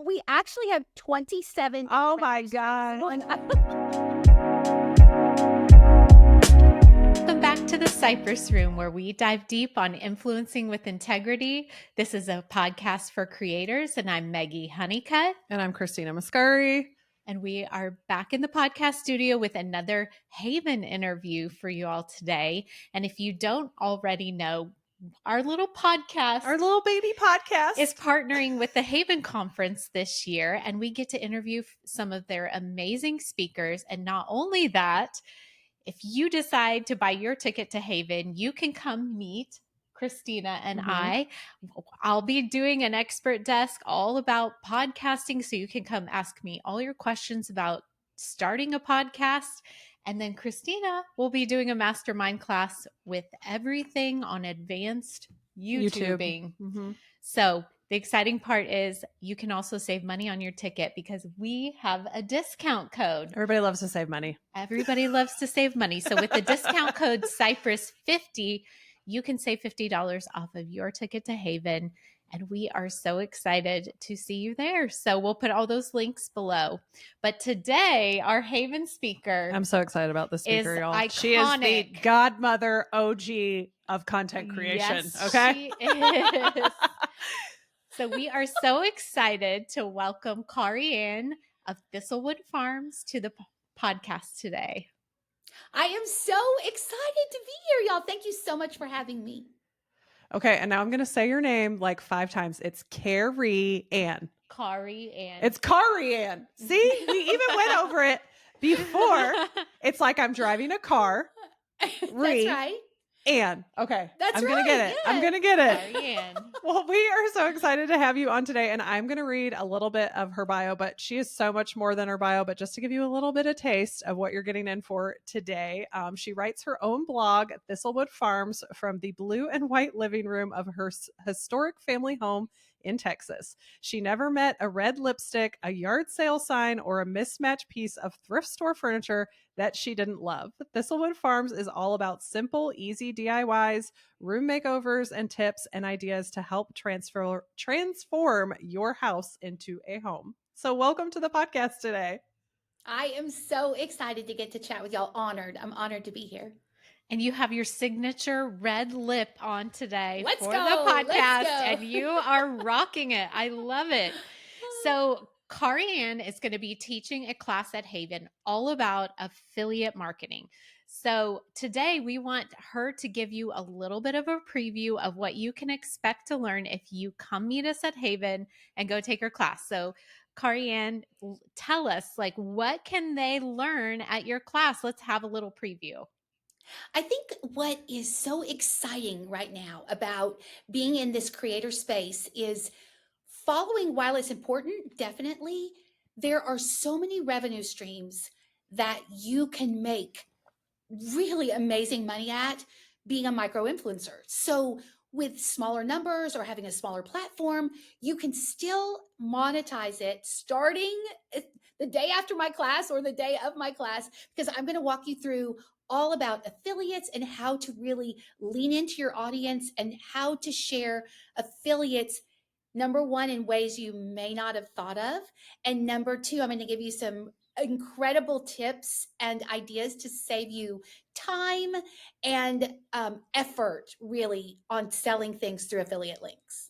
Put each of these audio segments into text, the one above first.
We actually have 27. Oh my God. Welcome back to the Cypress Room, where we dive deep on influencing with integrity. This is a podcast for creators, and I'm Meggie Honeycutt. And I'm Christina Mascari. And we are back in the podcast studio with another Haven interview for you all today. And if you don't already know, our little baby podcast is partnering with the Haven Conference this year, and we get to interview some of their amazing speakers. And not only that, if you decide to buy your ticket to Haven, you can come meet Christina and I'll be doing an expert desk all about podcasting, so you can come ask me all your questions about starting a podcast. And then Christina will be doing a mastermind class with everything on advanced YouTubing. Mm-hmm. So the exciting part is you can also save money on your ticket because we have a discount code. Everybody loves to save money. Everybody loves to save money. So with the discount code Cypress50, you can save $50 off of your ticket to Haven. And we are so excited to see you there. So we'll put all those links below. But today, our Haven speaker, I'm so excited about this speaker, y'all. iconic. She is the godmother OG of content creation. Yes, okay. She is. So we are so excited to welcome KariAnne of Thistlewood Farms to the podcast today. I am so excited to be here, y'all. Thank you so much for having me. Okay, and now I'm going to say your name like 5 times. It's KariAnne. KariAnne. It's KariAnne. See, we even went over it before. It's like I'm driving a car. That's right. Anne. Okay. That's I'm going to get it. Yeah. I'm going to get it. KariAnne. Well, we are so excited to have you on today, and I'm going to read a little bit of her bio, but she is so much more than her bio. But just to give you a little bit of taste of what you're getting in for today, she writes her own blog, Thistlewood Farms, from the blue and white living room of her historic family home in Texas. She never met a red lipstick, a yard sale sign, or a mismatched piece of thrift store furniture that she didn't love. Thistlewood Farms is all about simple, easy DIYs, room makeovers, and tips and ideas to help transform your house into a home. So welcome to the podcast today. I am so excited to get to chat with y'all. I'm honored to be here. And you have your signature red lip on today Let's for go. the podcast. Let's go. And you are rocking it. I love it. So KariAnne is going to be teaching a class at Haven all about affiliate marketing. So today we want her to give you a little bit of a preview of what you can expect to learn if you come meet us at Haven and go take her class. So KariAnne, tell us, like, what can they learn at your class? Let's have a little preview. I think what is so exciting right now about being in this creator space is following, while it's important, definitely, there are so many revenue streams that you can make really amazing money at being a micro influencer. So with smaller numbers or having a smaller platform, you can still monetize it starting the day after my class or the day of my class, because I'm going to walk you through all about affiliates and how to really lean into your audience and how to share affiliates, number one, in ways you may not have thought of. And number two, I'm going to give you some incredible tips and ideas to save you time and effort, really, on selling things through affiliate links.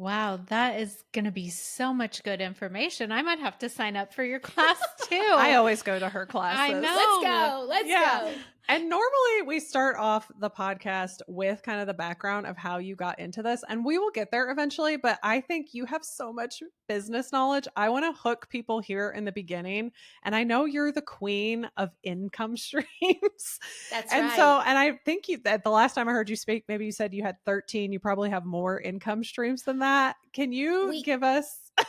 Wow, that is going to be so much good information. I might have to sign up for your class too. I always go to her classes. I know. Let's go. And normally we start off the podcast with kind of the background of how you got into this, and we will get there eventually, but I think you have so much business knowledge. I want to hook people here in the beginning, and I know you're the queen of income streams. That's and right. So, and I think that the last time I heard you speak, maybe you said you had 13. You probably have more income streams than that. Can you give us an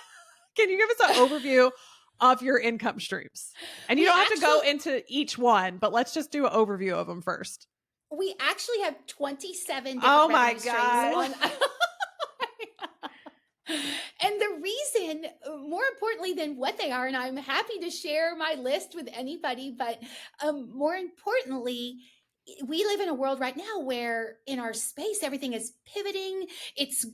overview of your income streams? And you don't have to go into each one, but let's just do an overview of them first. We actually have 27 different revenue streams. And the reason, more importantly than what they are, and I'm happy to share my list with anybody, but more importantly, we live in a world right now where in our space, everything is pivoting. It's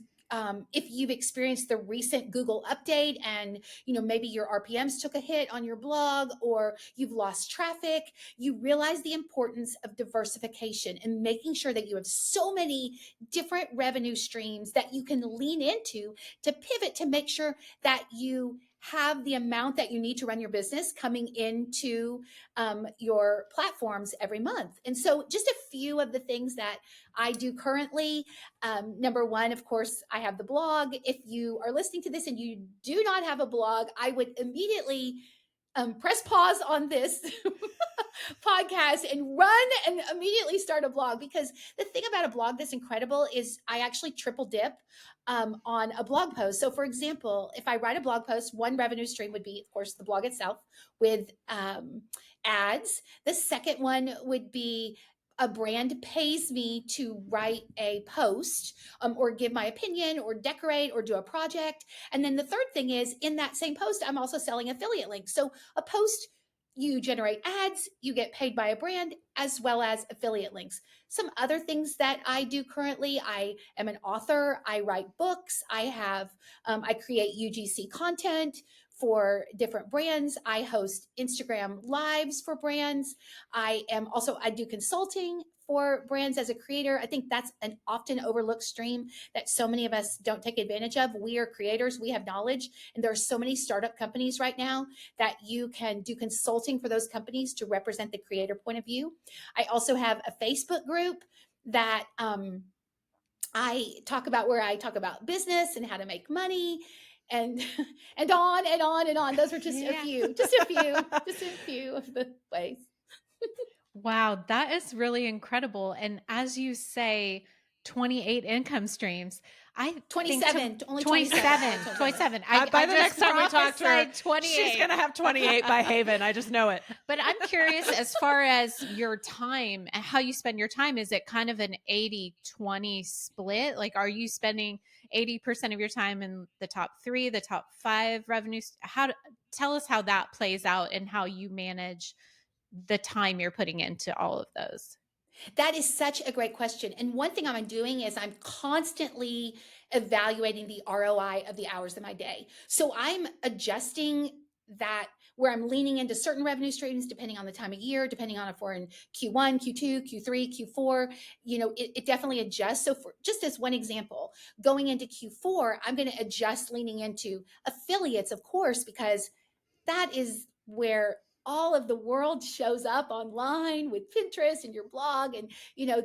if you've experienced the recent Google update and, maybe your RPMs took a hit on your blog, or you've lost traffic, you realize the importance of diversification and making sure that you have so many different revenue streams that you can lean into to pivot to make sure that you have the amount that you need to run your business coming into your platforms every month. And so just a few of the things that I do currently. Number one, of course, I have the blog. If you are listening to this and you do not have a blog, I would immediately press pause on this podcast and run and immediately start a blog, because the thing about a blog that's incredible is I actually triple dip on a blog post. So for example, if I write a blog post, one revenue stream would be, of course, the blog itself with ads. The second one would be a brand pays me to write a post or give my opinion or decorate or do a project. And then the third thing is, in that same post, I'm also selling affiliate links. So a post, you generate ads, you get paid by a brand, as well as affiliate links. Some other things that I do currently, I am an author, I write books, I create UGC content for different brands. I host Instagram lives for brands. I do consulting for brands as a creator. I think that's an often overlooked stream that so many of us don't take advantage of. We are creators, we have knowledge, and there are so many startup companies right now that you can do consulting for those companies to represent the creator point of view. I also have a Facebook group that I talk about business and how to make money, and on and on and on. Those are just a few of the ways. Wow, that is really incredible. And as you say, 28 income streams. 27, only 27. 27. By the next time we talk to her, 28. she's going to have 28 by Haven. I just know it. But I'm curious, as far as your time, how you spend your time, is it kind of an 80-20 split? Like, are you spending 80% of your time in the top 3, the top 5 revenues? Tell us how that plays out and how you manage the time you're putting into all of those. That is such a great question. And one thing I'm doing is I'm constantly evaluating the ROI of the hours of my day. So I'm adjusting that, where I'm leaning into certain revenue streams depending on the time of year, depending on if we're in Q1, Q2, Q3, Q4, it definitely adjusts. So for just as one example, going into Q4, I'm going to adjust leaning into affiliates, of course, because that is where all of the world shows up online with Pinterest and your blog. And,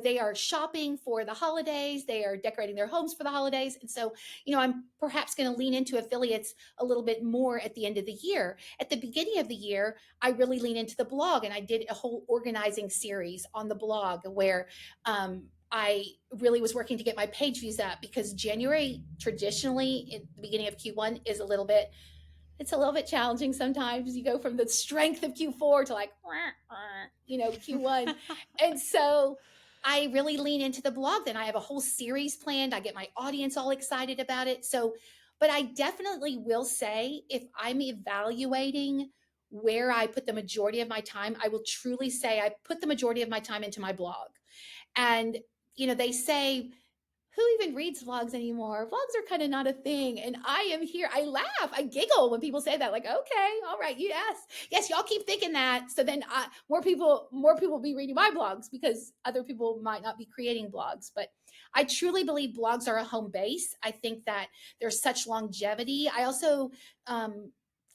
they are shopping for the holidays. They are decorating their homes for the holidays. And so, I'm perhaps going to lean into affiliates a little bit more at the end of the year. At the beginning of the year, I really lean into the blog, and I did a whole organizing series on the blog where, I really was working to get my page views up, because January traditionally in the beginning of Q1 is a little bit challenging sometimes. You go from the strength of Q4 to like, Q1. And so I really lean into the blog. Then I have a whole series planned. I get my audience all excited about it. So, but I definitely will say, if I'm evaluating where I put the majority of my time, I will truly say I put the majority of my time into my blog. And, they say, who even reads vlogs anymore? Vlogs are kind of not a thing. And I am here. I laugh. I giggle when people say that. Like, okay, all right, yes, y'all keep thinking that. So then more people will be reading my blogs, because other people might not be creating blogs. But I truly believe blogs are a home base. I think that there's such longevity. I also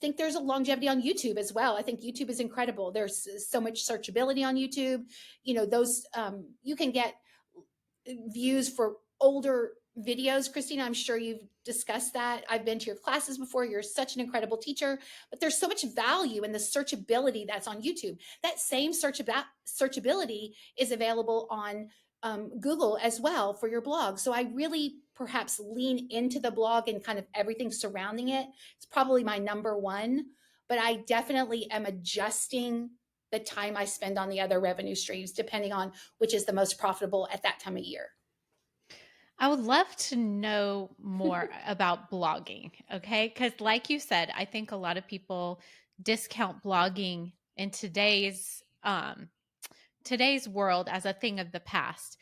think there's a longevity on YouTube as well. I think YouTube is incredible. There's so much searchability on YouTube. Those you can get views for older videos. Christina, I'm sure you've discussed that. I've been to your classes before. You're such an incredible teacher, but there's so much value in the searchability that's on YouTube. That same searchability is available on Google as well for your blog. So I really perhaps lean into the blog and kind of everything surrounding it. It's probably my number one, but I definitely am adjusting the time I spend on the other revenue streams, depending on which is the most profitable at that time of year. I would love to know more about blogging. Okay. Because like you said, I think a lot of people discount blogging in today's world as a thing of the past.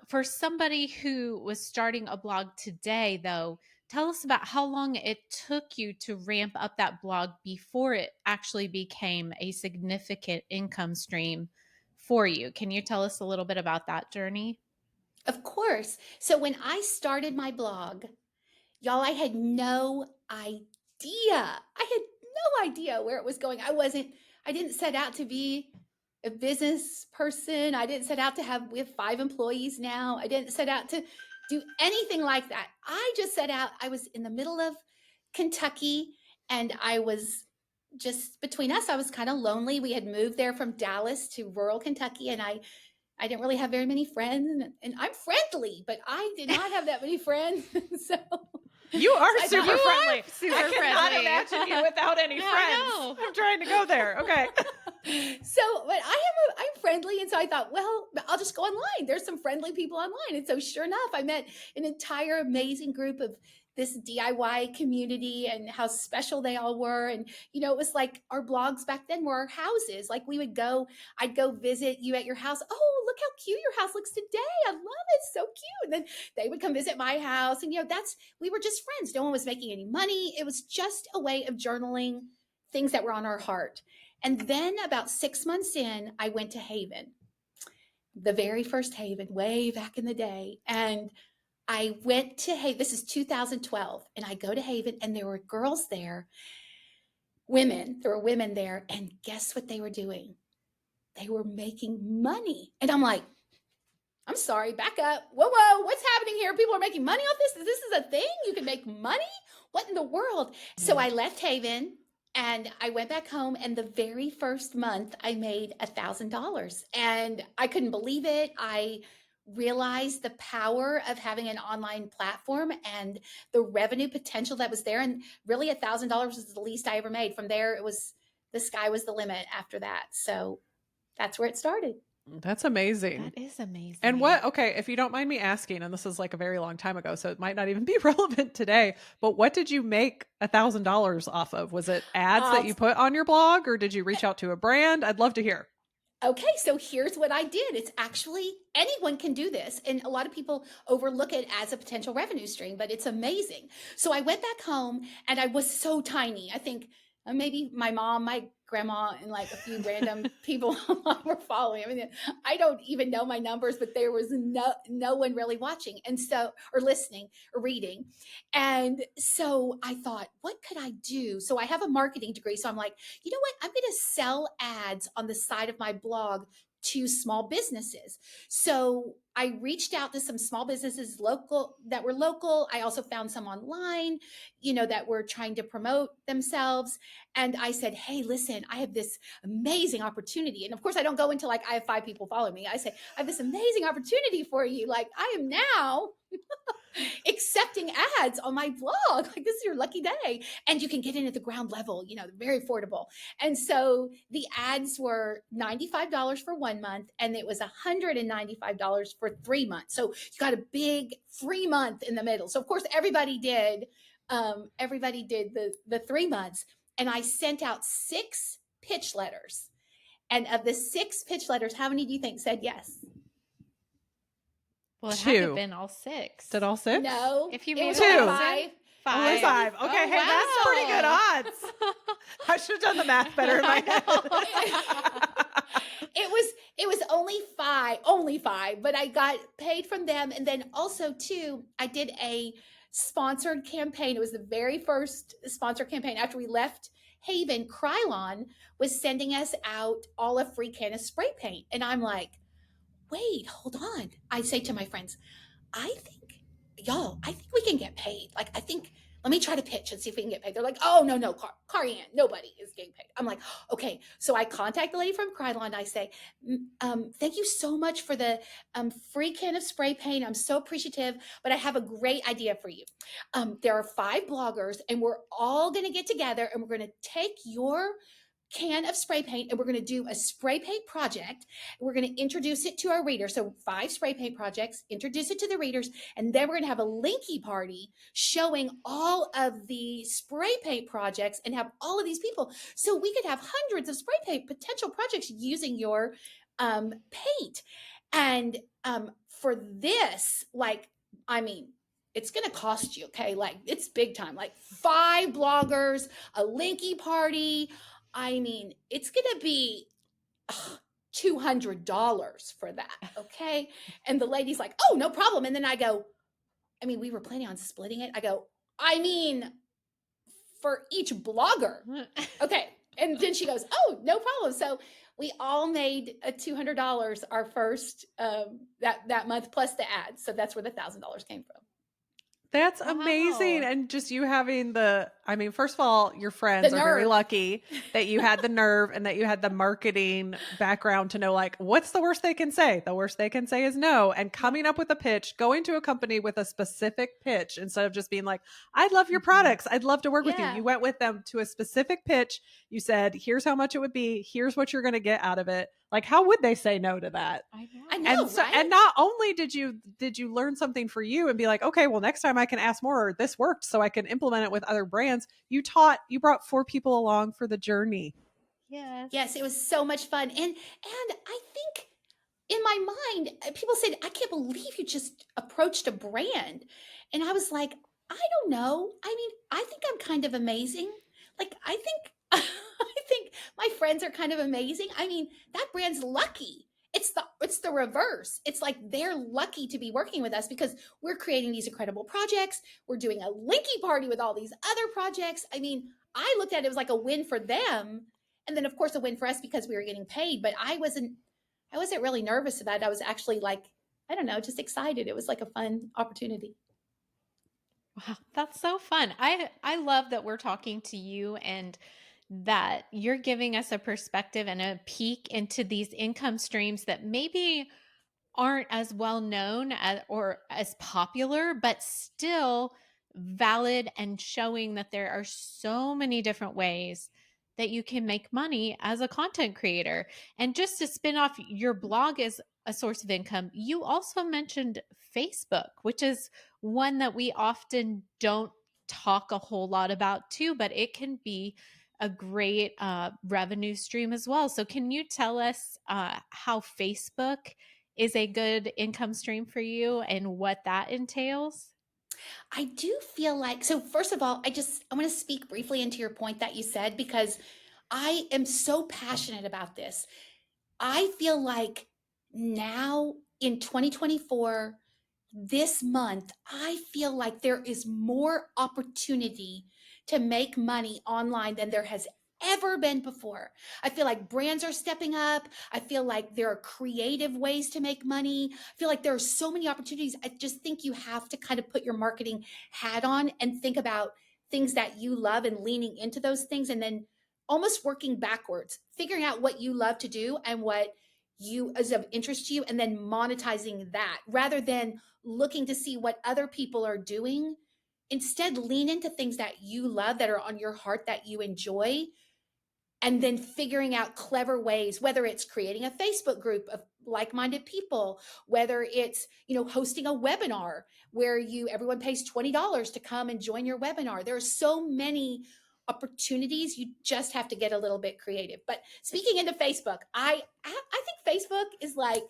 For somebody who was starting a blog today, though, tell us about how long it took you to ramp up that blog before it actually became a significant income stream for you. Can you tell us a little bit about that journey? Of course. So when I started my blog, y'all, I had no idea. I had no idea where it was going. I didn't set out to be a business person. I didn't set out we have 5 employees now. I didn't set out to do anything like that. I just set out, I was in the middle of Kentucky, and I was just between us, I was kind of lonely. We had moved there from Dallas to rural Kentucky, and I didn't really have very many friends, and I'm friendly, but I did not have that many friends. So You are so super friendly. super I cannot friendly. imagine you without any Yeah, I friends. know. I'm trying to go there. Okay. So, but I'm friendly, and so I thought, well, I'll just go online. There's some friendly people online, and so sure enough, I met an entire amazing group of this DIY community, and how special they all were. And it was like our blogs back then were our houses. Like I'd go visit you at your house. Oh, look how cute your house looks today. I love it, so cute. And then they would come visit my house, and we were just friends. No one was making any money. It was just a way of journaling things that were on our heart. And then about 6 months in, I went to Haven, the very first Haven, way back in the day. And I went to Haven, this is 2012, and I go to Haven, and there were girls there, there were women there, and guess what they were doing? They were making money. And I'm like, I'm sorry, back up. Whoa, what's happening here? People are making money off this? This is a thing? You can make money? What in the world? So I left Haven, and I went back home, and the very first month I made $1,000, and I couldn't believe it. I realized the power of having an online platform and the revenue potential that was there. And really $1,000 was the least I ever made. From there, the sky was the limit after that. So that's where it started. That's amazing. That is amazing. And okay, if you don't mind me asking, and this is like a very long time ago, so it might not even be relevant today, but what did you make $1,000 off of? Was it ads that you put on your blog, or did you reach out to a brand? I'd love to hear. Okay, so here's what I did. It's actually, anyone can do this. And a lot of people overlook it as a potential revenue stream, but it's amazing. So I went back home, and I was so tiny. I think maybe my mom, my grandma, and like a few random people were following. I mean, I don't even know my numbers, but there was no one really watching, and so, or listening or reading. And so I thought, what could I do? So I have a marketing degree. So I'm like, you know what? I'm going to sell ads on the side of my blog to small businesses. So I reached out to some small businesses that were local. I also found some online, that were trying to promote themselves. And I said, hey, listen, I have this amazing opportunity. And of course, I don't go into like, I have 5 people following me. I say, I have this amazing opportunity for you. Like, I am now accepting ads on my blog. Like, this is your lucky day. And you can get in at the ground level, very affordable. And so the ads were $95 for 1 month, and it was $195 for 3 months. So you got a big free month in the middle. So of course, everybody did the 3 months. And I sent out 6 pitch letters. And of the 6 pitch letters, how many do you think said yes? Well, it 2. had to have been all 6. Did all 6? No. If you it made was 2. only 5. 5. Only 5. Okay, Oh, hey, that's pretty good odds. I should have done the math better in my head. It was only 5, but I got paid from them. And then also too, I did a sponsored campaign. It was the very first sponsored campaign after we left Haven. KariAnne was sending us out all a free can of spray paint. And I'm like, wait, hold on. I say to my friends, I think we can get paid. Like, let me try to pitch and see if we can get paid. They're like, oh, no, KariAnne, nobody is getting paid. I'm like, okay. So I contact the lady from KariAnne, and I say, thank you so much for the free can of spray paint. I'm so appreciative, but I have a great idea for you. There are 5 bloggers, and we're all going to get together, and we're going to take your can of spray paint, and we're going to do a spray paint project. We're going to introduce it to our readers. So 5 spray paint projects, introduce it to the readers, and then we're going to have a linky party showing all of the spray paint projects and have all of these people. So we could have hundreds of spray paint potential projects using your paint. And for this, like, I mean, it's going to cost you, okay? Like, it's big time, like 5 bloggers, a linky party. I mean, it's going to be $200 for that, okay? And the lady's like, oh, no problem. And then I go, I mean, we were planning on splitting it. I go, I mean, for each blogger. Okay. And then she goes, oh, no problem. So we all made a $200 our first that month plus the ads. So that's where the $1,000 came from. That's amazing. Wow. And just you having first of all, your friends are very lucky that you had the nerve and that you had the marketing background to know, like, what's the worst they can say? The worst they can say is no. And coming up with a pitch, going to a company with a specific pitch instead of just being like, I love your products. I'd love to work with you. You went with them to a specific pitch. You said, here's how much it would be. Here's what you're going to get out of it. Like, how would they say no to that? I know, and so, right? and not only did you learn something for you and be like, okay, well, next time I can ask more, or this worked, so I can implement it with other brands. You brought 4 people along for the journey. Yes, it was so much fun. And I think in my mind, people said, I can't believe you just approached a brand. And I was like, I don't know. I mean, I think I'm kind of amazing. Like, I think my friends are kind of amazing. I mean, that brand's lucky. It's the reverse. It's like they're lucky to be working with us because we're creating these incredible projects. We're doing a linky party with all these other projects. I mean, I looked at it as like a win for them. And then of course a win for us because we were getting paid, but I wasn't really nervous about it. I was actually like, I don't know, just excited. It was like a fun opportunity. Wow, that's so fun. I love that we're talking to you and that you're giving us a perspective and a peek into these income streams that maybe aren't as well known or as popular, but still valid, and showing that there are so many different ways that you can make money as a content creator. And just to spin off, your blog is a source of income. You also mentioned Facebook, which is one that we often don't talk a whole lot about too, but it can be a great revenue stream as well. So can you tell us how Facebook is a good income stream for you and what that entails? I do feel like, so first of all, I want to speak briefly into your point that you said, because I am so passionate about this. I feel like now in 2024, this month, I feel like there is more opportunity to make money online than there has ever been before. I feel like brands are stepping up. I feel like there are creative ways to make money. I feel like there are so many opportunities. I just think you have to kind of put your marketing hat on and think about things that you love and leaning into those things, and then almost working backwards, figuring out what you love to do and what is of interest to you, and then monetizing that rather than looking to see what other people are doing. Instead, lean into things that you love, that are on your heart, that you enjoy, and then figuring out clever ways, whether it's creating a Facebook group of like-minded people, whether it's, hosting a webinar where everyone pays $20 to come and join your webinar. There are so many opportunities. You just have to get a little bit creative. But speaking into Facebook, I think Facebook is like,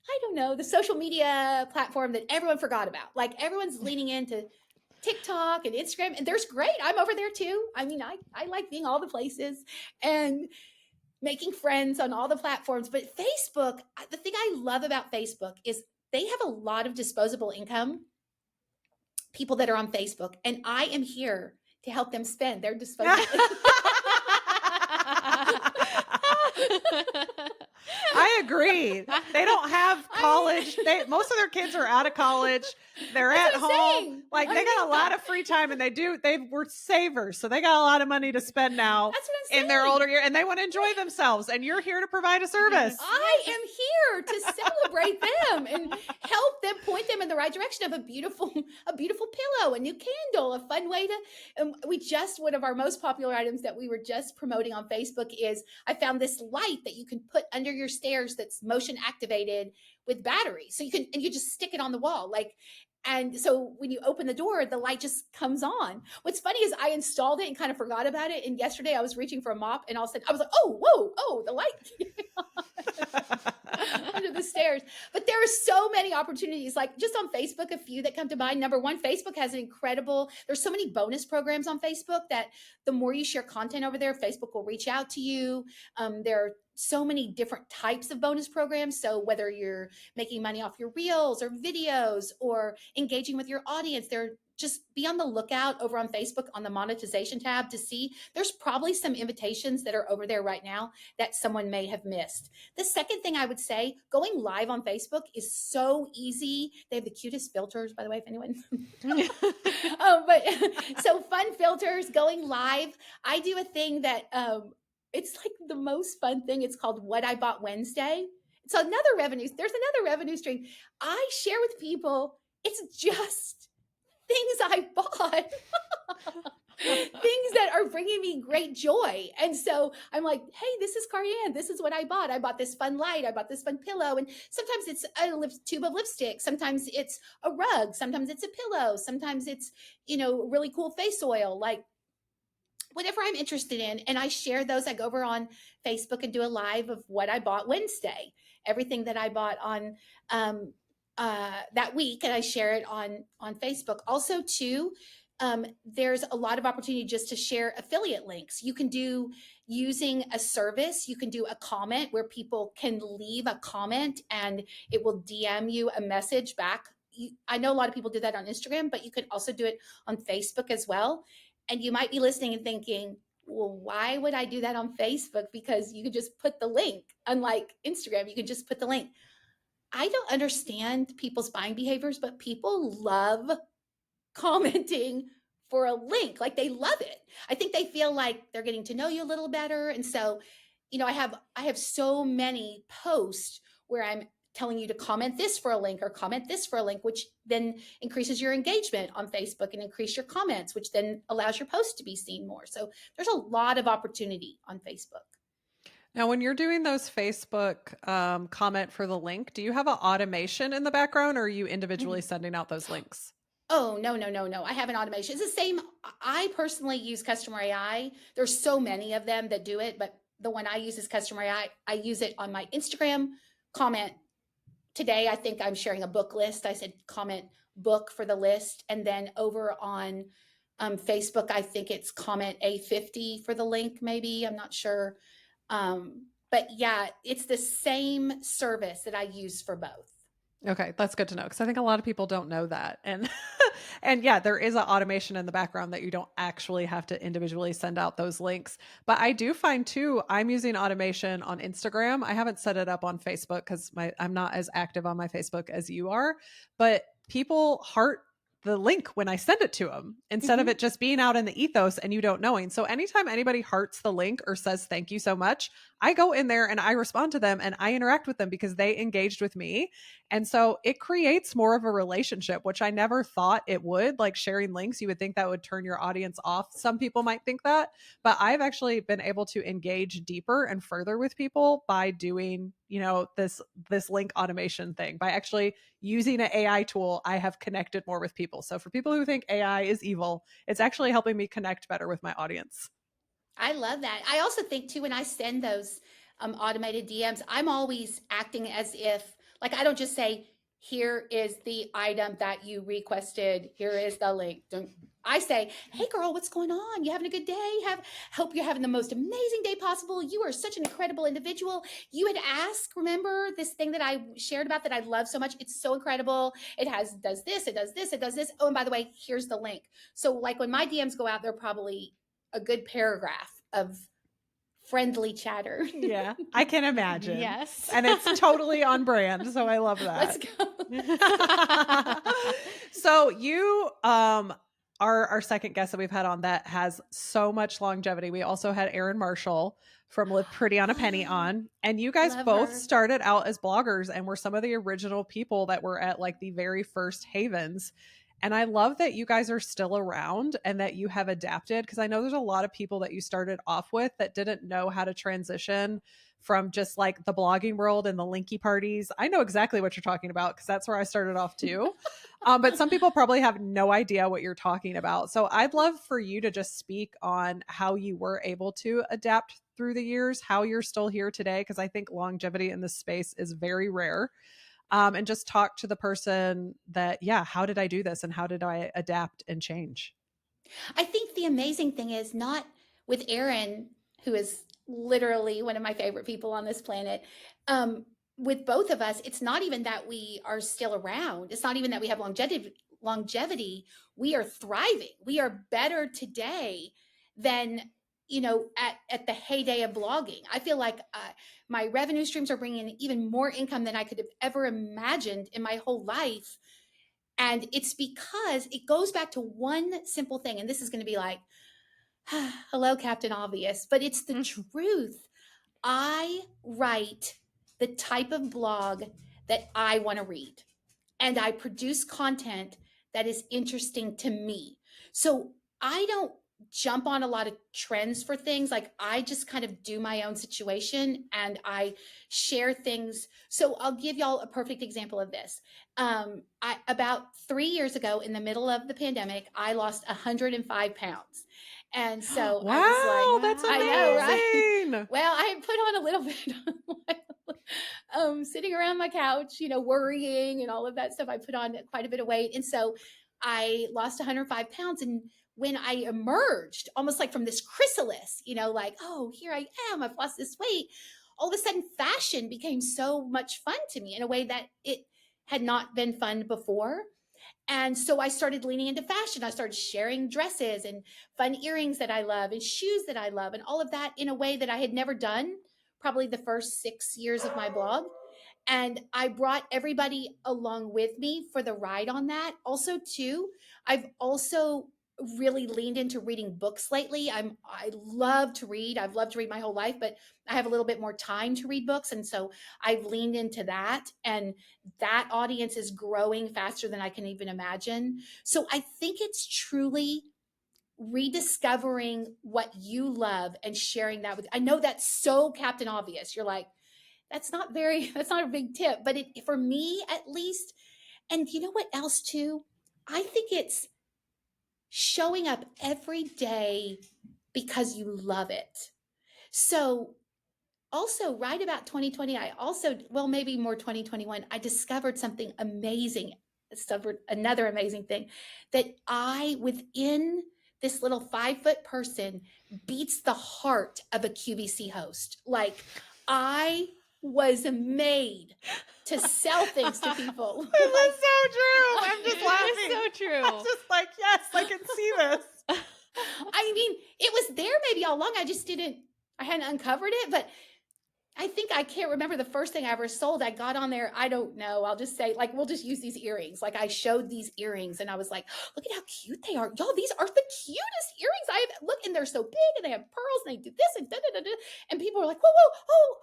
I don't know, the social media platform that everyone forgot about. Like, everyone's leaning into TikTok and Instagram, and there's great. I'm over there too. I mean, I like being all the places and making friends on all the platforms. But Facebook, the thing I love about Facebook is they have a lot of disposable income, people that are on Facebook, and I am here to help them spend their disposable income. I agree. They don't have college. Most of their kids are out of college. They're at home. Like, they got a lot of free time, and they were savers. So they got a lot of money to spend now in their older year, and they want to enjoy themselves. And you're here to provide a service. I am here to celebrate them and help them, point them in the right direction of a beautiful pillow, a new candle, a fun way to, one of our most popular items that we were just promoting on Facebook is, I found this light that you can put under your stairs that's motion activated with batteries. So you just stick it on the wall. And so when you open the door, the light just comes on. What's funny is I installed it and kind of forgot about it. And yesterday I was reaching for a mop, and all of a sudden I was like, oh, whoa, the light. under the stairs. But there are so many opportunities, like just on Facebook, a few that come to mind. Number one, Facebook has an incredible, there's so many bonus programs on Facebook that the more you share content over there, Facebook will reach out to you. There are so many different types of bonus programs. So whether you're making money off your reels or videos or engaging with your audience, just be on the lookout over on Facebook on the monetization tab to see. There's probably some invitations that are over there right now that someone may have missed. The second thing I would say, going live on Facebook is so easy. They have the cutest filters, by the way, if anyone. But so fun filters, going live. I do a thing that it's like the most fun thing. It's called What I Bought Wednesday. There's another revenue stream. I share with people. It's just things I bought, things that are bringing me great joy. And so I'm like, hey, this is KariAnne. This is what I bought. I bought this fun light. I bought this fun pillow. And sometimes it's a tube of lipstick. Sometimes it's a rug. Sometimes it's a pillow. Sometimes it's, really cool face oil, like whatever I'm interested in. And I share those. I go over on Facebook and do a live of what I bought Wednesday, everything that I bought on, that week, and I share it on Facebook. Also, too, there's a lot of opportunity just to share affiliate links. You can do using a service. You can do a comment where people can leave a comment and it will DM you a message back. I know a lot of people do that on Instagram, but you can also do it on Facebook as well. And you might be listening and thinking, well, why would I do that on Facebook? Because you could just put the link. Unlike Instagram, you can just put the link. I don't understand people's buying behaviors, but people love commenting for a link. Like, they love it. I think they feel like they're getting to know you a little better. And so, I have so many posts where I'm telling you to comment this for a link or comment this for a link, which then increases your engagement on Facebook and increase your comments, which then allows your post to be seen more. So there's a lot of opportunity on Facebook. Now, when you're doing those Facebook comment for the link, do you have an automation in the background, or are you individually sending out those links? Oh, no. I have an automation. It's the same. I personally use Customer AI. There's so many of them that do it, but the one I use is Customer AI. I use it on my Instagram comment. Today, I think I'm sharing a book list. I said comment book for the list. And then over on Facebook, I think it's comment A50 for the link, maybe. I'm not sure. But yeah, it's the same service that I use for both. Okay, that's good to know, because I think a lot of people don't know that. And and yeah, there is an automation in the background that you don't actually have to individually send out those links. But I do find too, I'm using automation on Instagram. I haven't set it up on Facebook because I'm not as active on my Facebook as you are, but people heart the link when I send it to them instead of it just being out in the ethos and you don't knowing. So anytime anybody hearts the link or says thank you so much, I go in there and I respond to them and I interact with them because they engaged with me. And so it creates more of a relationship, which I never thought it would. Like, sharing links, you would think that would turn your audience off. Some people might think that, but I've actually been able to engage deeper and further with people by doing, this link automation thing. By actually using an AI tool, I have connected more with people. So for people who think AI is evil, it's actually helping me connect better with my audience. I love that. I also think too, when I send those automated DMs, I'm always acting as if, like, I don't just say, here is the item that you requested. Here is the link. I say, hey girl, what's going on? You having a good day? Hope you're having the most amazing day possible. You are such an incredible individual. You had asked, remember this thing that I shared about that I love so much? It's so incredible. It does this, it does this, it does this. Oh, and by the way, here's the link. So like when my DMs go out, they're probably a good paragraph of friendly chatter. Yeah, I can imagine. Yes. And it's totally on brand. So I love that. Let's go. So you are our second guest that we've had on that has so much longevity. We also had Erin Marshall from Live Pretty on a Penny on. And you guys Love both her. started out as bloggers and were some of the original people that were at like the very first Havens. And I love that you guys are still around and that you have adapted, because I know there's a lot of people that you started off with that didn't know how to transition from just like the blogging world and the linky parties. I know exactly what you're talking about because that's where I started off too. But some people probably have no idea what you're talking about. So I'd love for you to just speak on how you were able to adapt through the years, how you're still here today, because I think longevity in this space is very rare. And just talk to the person that, yeah, how did I do this? And how did I adapt and change? I think the amazing thing is not with Erin, who is literally one of my favorite people on this planet. With both of us, it's not even that we are still around. It's not even that we have longevity. We are thriving. We are better today than, at the heyday of blogging. I feel like my revenue streams are bringing in even more income than I could have ever imagined in my whole life. And it's because it goes back to one simple thing. And this is going to be like, hello, Captain Obvious, but it's the truth. I write the type of blog that I want to read, and I produce content that is interesting to me. So I don't jump on a lot of trends for things. Like, I just kind of do my own situation and I share things. So I'll give y'all a perfect example of this. About 3 years ago, in the middle of the pandemic, I lost 105 pounds. And so Wow, I was like, that's amazing. I know, right? Well, I put on a little bit, sitting around my couch, worrying and all of that stuff. I put on quite a bit of weight. And so I lost 105 pounds. And when I emerged, almost like from this chrysalis, like, oh, here I am, I've lost this weight. All of a sudden, fashion became so much fun to me in a way that it had not been fun before. And so I started leaning into fashion. I started sharing dresses and fun earrings that I love and shoes that I love and all of that in a way that I had never done probably the first 6 years of my blog. And I brought everybody along with me for the ride on that. Also, too, I've also really leaned into reading books lately. I love to read. I've loved to read my whole life, but I have a little bit more time to read books. And so I've leaned into that. And that audience is growing faster than I can even imagine. So I think it's truly rediscovering what you love and sharing that with. I know that's so Captain Obvious. You're like, that's not a big tip, but for me at least. And you know what else too? I think it's showing up every day because you love it. So also right about 2020, maybe more 2021, I discovered something amazing. Discovered another amazing thing that within this little 5-foot person, beats the heart of a QVC host. Like, I was made to sell things to people. This is so true. I'm just laughing. It's so true. I'm just like, yes, I can see this. I mean, it was there maybe all along. I hadn't uncovered it, but I can't remember the first thing I ever sold. I got on there. I don't know. I'll just say, like, we'll just use these earrings. Like, I showed these earrings and I was like, look at how cute they are. Y'all, these are the cutest earrings look, and they're so big and they have pearls and they do this and da da da da. And people are like, whoa, oh,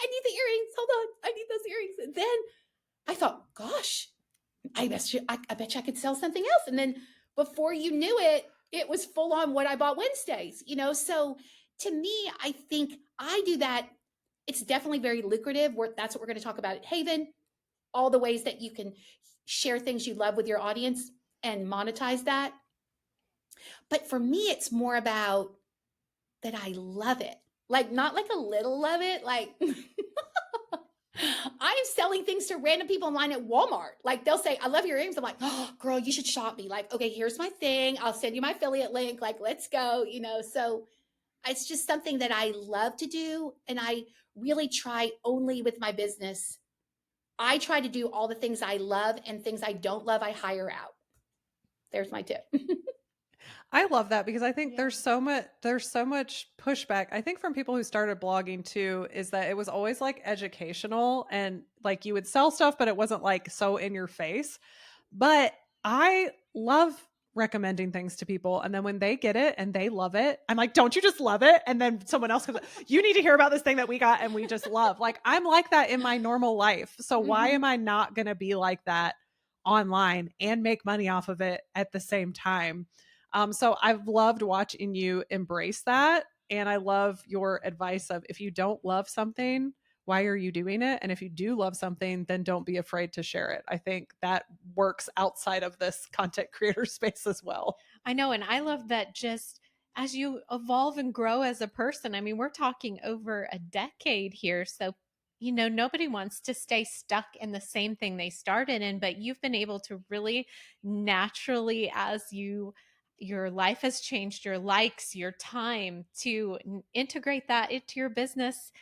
I need the earrings. Hold on. I need those earrings. And then I thought, gosh, I bet you I could sell something else. And then before you knew it, it was full on what I bought Wednesdays, So to me, I think I do that. It's definitely very lucrative. That's what we're going to talk about at Haven. All the ways that you can share things you love with your audience and monetize that. But for me, it's more about that I love it. Like, not like a little love it. Like, I'm selling things to random people online at Walmart. Like, they'll say, I love your earrings. I'm like, oh, girl, you should shop me. Like, okay, here's my thing. I'll send you my affiliate link. Like, let's go, So it's just something that I love to do. And I really try only with my business. I try to do all the things I love, and things I don't love, I hire out. There's my tip. I love that, because I think there's so much pushback. I think from people who started blogging too, is that it was always like educational, and like you would sell stuff, but it wasn't like so in your face. But I love recommending things to people, and then when they get it and they love it, I'm like, don't you just love it? And then someone else comes, you need to hear about this thing that we got and we just love. Like, I'm like that in my normal life. So why am I not going to be like that online and make money off of it at the same time. So I've loved watching you embrace that. And I love your advice of, if you don't love something, why are you doing it? And if you do love something, then don't be afraid to share it. I think that works outside of this content creator space as well. I know. And I love that just as you evolve and grow as a person, I mean, we're talking over a decade here. So, you know, nobody wants to stay stuck in the same thing they started in, but you've been able to really naturally, as your life has changed, your likes, your time, to integrate that into your business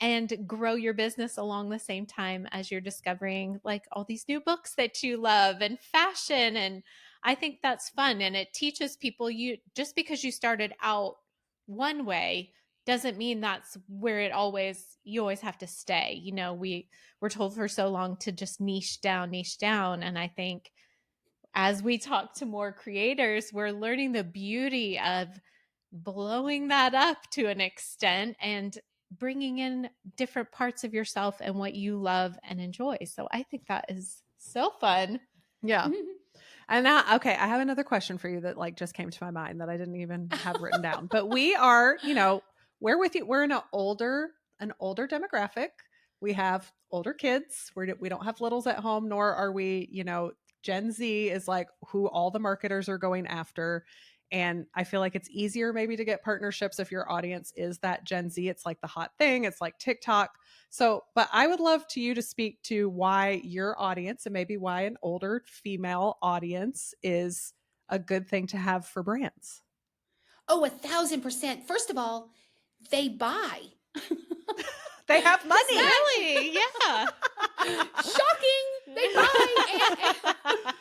and grow your business along the same time as you're discovering like all these new books that you love and fashion. And I think that's fun. And it teaches people, you just because you started out one way doesn't mean that's where you always have to stay. You know, we were told for so long to just niche down. And I think as we talk to more creators, we're learning the beauty of blowing that up to an extent and bringing in different parts of yourself and what you love and enjoy. So I think that is so fun. Yeah. And now, okay, I have another question for you that like just came to my mind that I didn't even have written down. But we are, you know, we're with you. We're in an older demographic. We have older kids. We don't have littles at home, nor are we, you know, Gen Z is like who all the marketers are going after. And I feel like it's easier maybe to get partnerships if your audience is that Gen Z. It's like the hot thing. It's like TikTok. So, but I would love you to speak to why your audience and maybe why an older female audience is a good thing to have for brands. Oh, 1,000%. First of all, they buy. They have money. Really? Yeah. Shocking. They buy.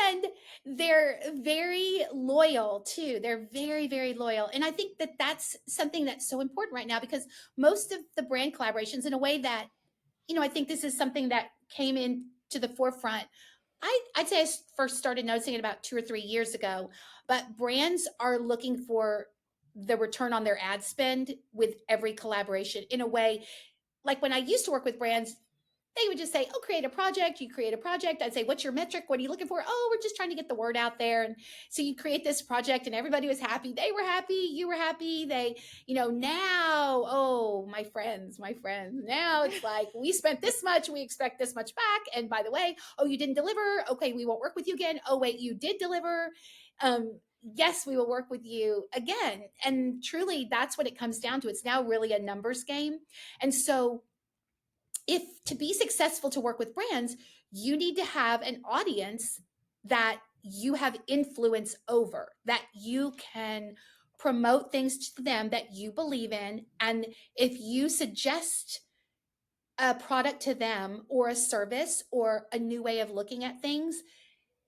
And they're very loyal too. They're very, very loyal. And I think that that's something that's so important right now, because most of the brand collaborations, in a way that, you know, I think this is something that came into the forefront. I'd say I first started noticing it about 2 or 3 years ago, but brands are looking for the return on their ad spend with every collaboration, in a way. Like when I used to work with brands, they would just say, oh, create a project. You create a project. I'd say, what's your metric? What are you looking for? Oh, we're just trying to get the word out there. And so you create this project and everybody was happy. They were happy. You were happy. They, you know, now, oh, my friends, now it's like, we spent this much. We expect this much back. And by the way, oh, you didn't deliver. Okay, we won't work with you again. Oh, wait, you did deliver. Yes, we will work with you again. And truly, that's what it comes down to. It's now really a numbers game. And so if to be successful to work with brands, you need to have an audience that you have influence over, that you can promote things to them that you believe in. And if you suggest a product to them or a service or a new way of looking at things,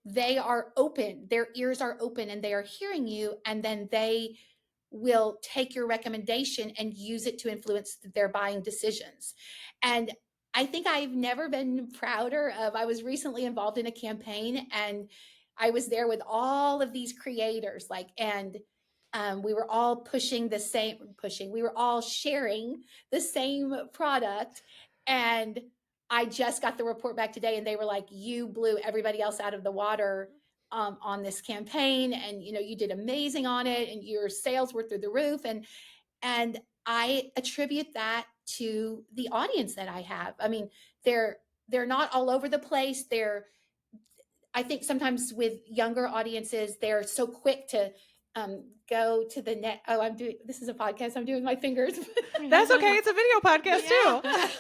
they are open, their ears are open, and they are hearing you. And then they will take your recommendation and use it to influence their buying decisions. And I think I've never been prouder of, I was recently involved in a campaign and I was there with all of these creators, we were all we were all sharing the same product. And I just got the report back today and they were like, you blew everybody else out of the water on this campaign. And, you know, you did amazing on it and your sales were through the roof. And I attribute that to the audience that I have. I mean, they're not all over the place. I think sometimes with younger audiences, they're so quick to go to the net. Oh, this is a podcast. I'm doing my fingers. That's okay. It's a video podcast Yeah. too.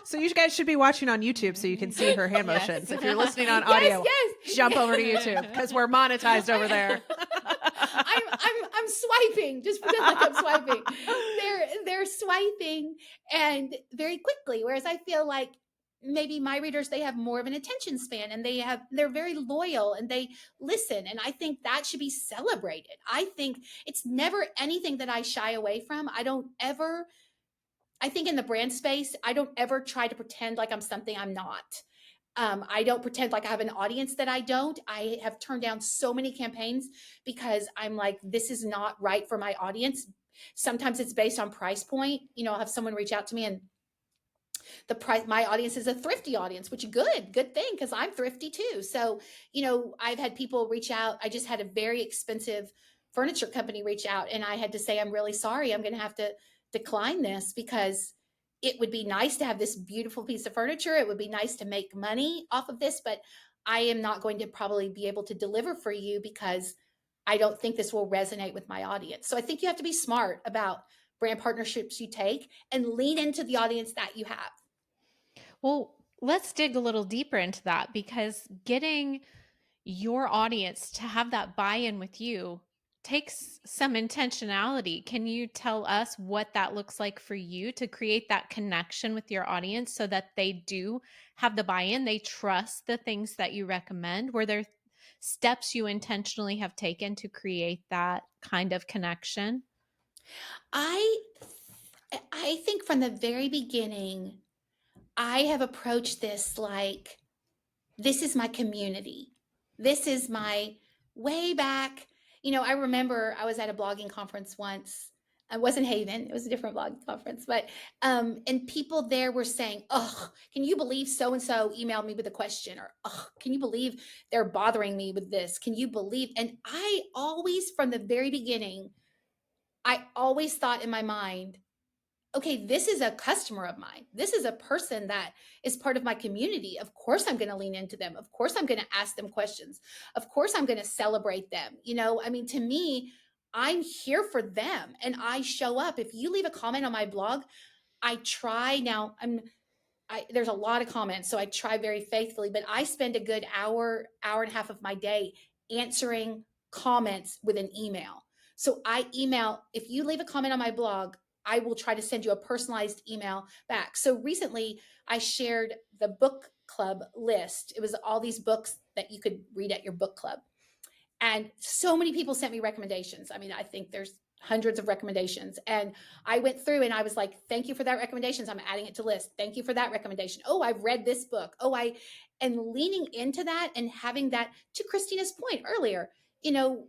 So you guys should be watching on YouTube so you can see her hand motions. If you're listening on audio, yes. jump over to YouTube because we're monetized over there. I'm swiping. Just pretend like I'm swiping. They're swiping and very quickly. Whereas I feel like maybe my readers, they have more of an attention span and they're very loyal and they listen. And I think that should be celebrated. I think it's never anything that I shy away from. I think in the brand space, I don't ever try to pretend like I'm something I'm not. I don't pretend like I have an audience that I don't. I have turned down so many campaigns because I'm like, this is not right for my audience. Sometimes it's based on price point. You know, I'll have someone reach out to me and The price, my audience is a thrifty audience, which good thing, because I'm thrifty too. So, I've had people reach out. I just had a very expensive furniture company reach out, and I had to say, I'm really sorry. I'm going to have to decline this, because it would be nice to have this beautiful piece of furniture. It would be nice to make money off of this, but I am not going to probably be able to deliver for you, because I don't think this will resonate with my audience. So I think you have to be smart about brand partnerships you take and lean into the audience that you have. Well, let's dig a little deeper into that, because getting your audience to have that buy-in with you takes some intentionality. Can you tell us what that looks like for you to create that connection with your audience so that they do have the buy-in, they trust the things that you recommend? Were there steps you intentionally have taken to create that kind of connection? I I think from the very beginning, I have approached this like, this is my community. This is my way back. I remember I was at a blogging conference once. It wasn't Haven, it was a different blogging conference, but and people there were saying, "Oh, can you believe so and so emailed me with a question?" Or, "Oh, can you believe they're bothering me with this? Can you believe?" And I always, from the very beginning, I always thought in my mind, okay, this is a customer of mine. This is a person that is part of my community. Of course, I'm going to lean into them. Of course, I'm going to ask them questions. Of course, I'm going to celebrate them. To me, I'm here for them, and I show up. If you leave a comment on my blog, I try. Now, there's a lot of comments, so I try very faithfully, but I spend a good hour and a half of my day answering comments with an email. So I email, if you leave a comment on my blog, I will try to send you a personalized email back. So recently I shared the book club list. It was all these books that you could read at your book club. And so many people sent me recommendations. I think there's hundreds of recommendations. And I went through and I was like, thank you for that recommendations. I'm adding it to list. Thank you for that recommendation. Oh, I've read this book. And leaning into that and having that, to Christina's point earlier,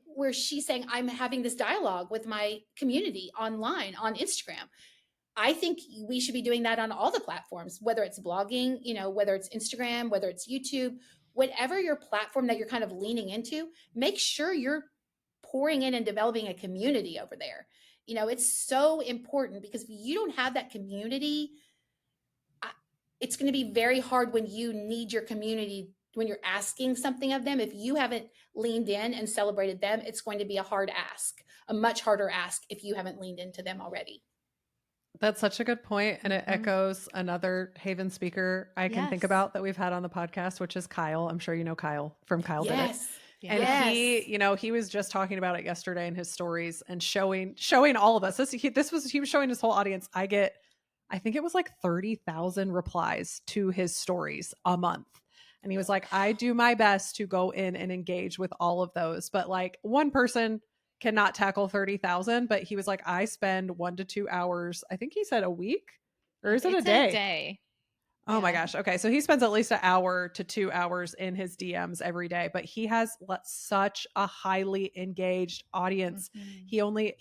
where she's saying, I'm having this dialogue with my community online on Instagram. I think we should be doing that on all the platforms, whether it's blogging, whether it's Instagram, whether it's YouTube, whatever your platform that you're kind of leaning into, make sure you're pouring in and developing a community over there. It's so important, because if you don't have that community, it's going to be very hard when you need your community, when you're asking something of them. If you haven't leaned in and celebrated them, it's going to be a hard ask, a much harder ask, if you haven't leaned into them already. That's such a good point, and it echoes another Haven speaker I can think about that we've had on the podcast, which is Kyle. I'm sure you know Kyle from Kyle Did It. And he was just talking about it yesterday in his stories and showing all of us. He was showing his whole audience. I think it was like 30,000 replies to his stories a month. And he was like, I do my best to go in and engage with all of those, but like one person cannot tackle 30,000, but he was like, I spend 1 to 2 hours. I think he said a week, or is it a day? A day. Oh my gosh. Okay. So he spends at least 1 hour to 2 hours in his DMs every day, but he has such a highly engaged audience. He only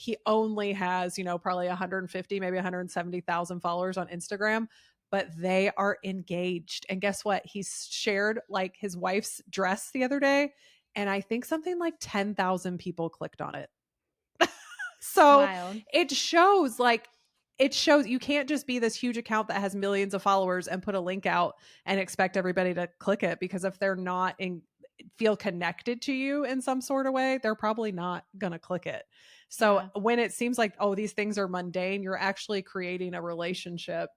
has, probably 150, maybe 170,000 followers on Instagram, but they are engaged. And guess what? He shared like his wife's dress the other day, and I think something like 10,000 people clicked on it. So wild. It shows you can't just be this huge account that has millions of followers and put a link out and expect everybody to click it, because if they're not feel connected to you in some sort of way, they're probably not going to click it. So when it seems like, oh, these things are mundane, you're actually creating a relationship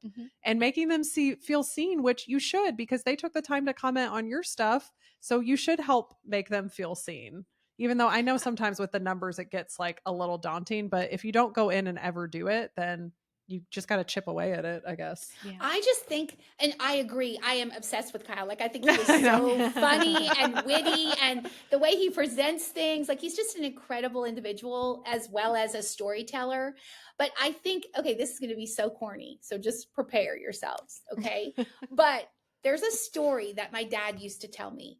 and making them feel seen, which you should, because they took the time to comment on your stuff. So you should help make them feel seen. Even though I know sometimes with the numbers, it gets like a little daunting, but if you don't go in and ever do it, then you just got to chip away at it, I guess. Yeah. I just think, and I agree, I am obsessed with Kyle. Like, I think he is so funny and witty, and the way he presents things, like, he's just an incredible individual as well as a storyteller. But I think, okay, this is going to be so corny, so just prepare yourselves, okay? But there's a story that my dad used to tell me,